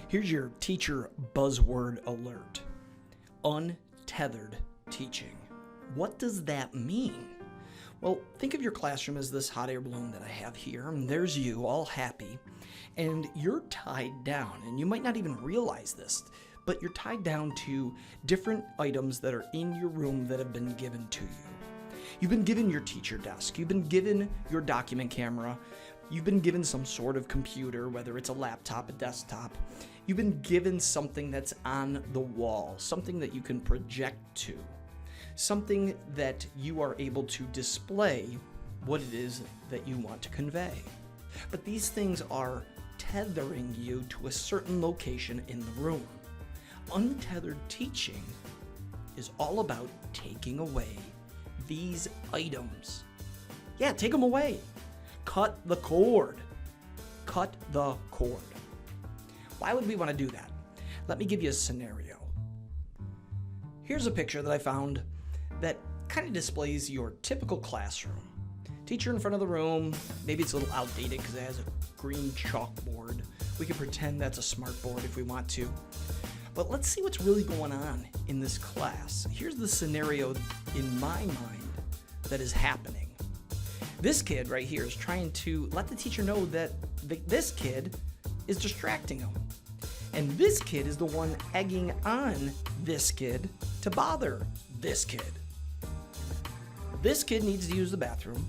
Here's your teacher buzzword alert. Untethered teaching. What does that mean? Well, think of your classroom as this hot air balloon that I have here, and there's you, all happy, and you're tied down, and you might not even realize this, but you're tied down to different items that are in your room that have been given to you. You've been given your teacher desk, you've been given your document camera, you've been given some sort of computer, whether it's a laptop, a desktop. You've been given something that's on the wall, something that you can project to, something that you are able to display what it is that you want to convey. But these things are tethering you to a certain location in the room. Untethered teaching is all about taking away these items. Yeah, take them away. Cut the cord. Cut the cord. Why would we want to do that? Let me give you a scenario. Here's a picture that I found that kind of displays your typical classroom. Teacher in front of the room, maybe it's a little outdated because it has a green chalkboard. We can pretend that's a smart board if we want to. But let's see what's really going on in this class. Here's the scenario in my mind that is happening. This kid right here is trying to let the teacher know that this kid is distracting him. And this kid is the one egging on this kid to bother this kid. This kid needs to use the bathroom.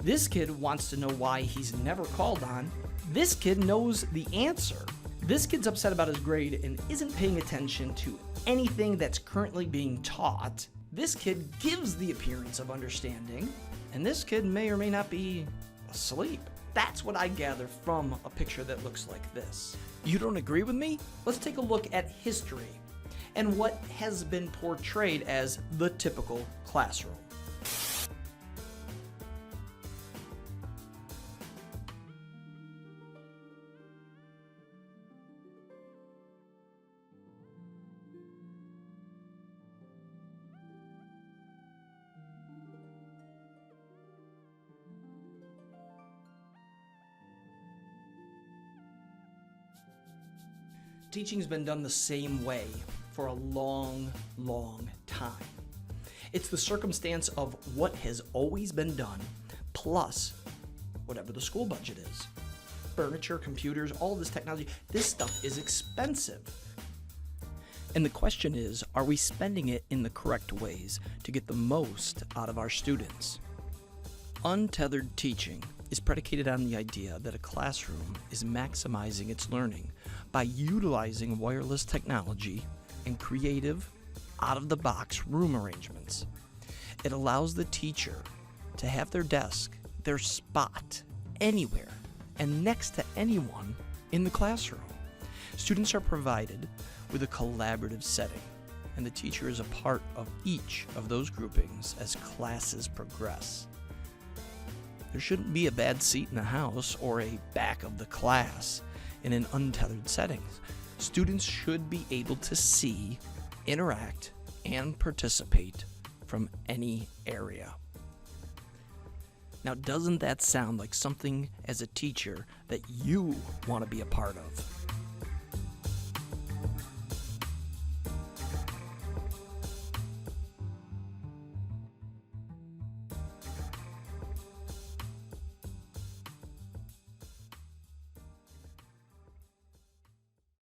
This kid wants to know why he's never called on. This kid knows the answer. This kid's upset about his grade and isn't paying attention to anything that's currently being taught. This kid gives the appearance of understanding, and this kid may or may not be asleep. That's what I gather from a picture that looks like this. You don't agree with me? Let's take a look at history and what has been portrayed as the typical classroom. Teaching's been done the same way for a long, long time. It's the circumstance of what has always been done, plus whatever the school budget is. Furniture, computers, all this technology, this stuff is expensive. And the question is, are we spending it in the correct ways to get the most out of our students? Untethered teaching is predicated on the idea that a classroom is maximizing its learning by utilizing wireless technology and creative, out-of-the-box room arrangements. It allows the teacher to have their desk, their spot, anywhere and next to anyone in the classroom. Students are provided with a collaborative setting, and the teacher is a part of each of those groupings as classes progress. There shouldn't be a bad seat in the house or a back of the class in an untethered setting. Students should be able to see, interact, and participate from any area. Now, doesn't that sound like something as a teacher that you want to be a part of?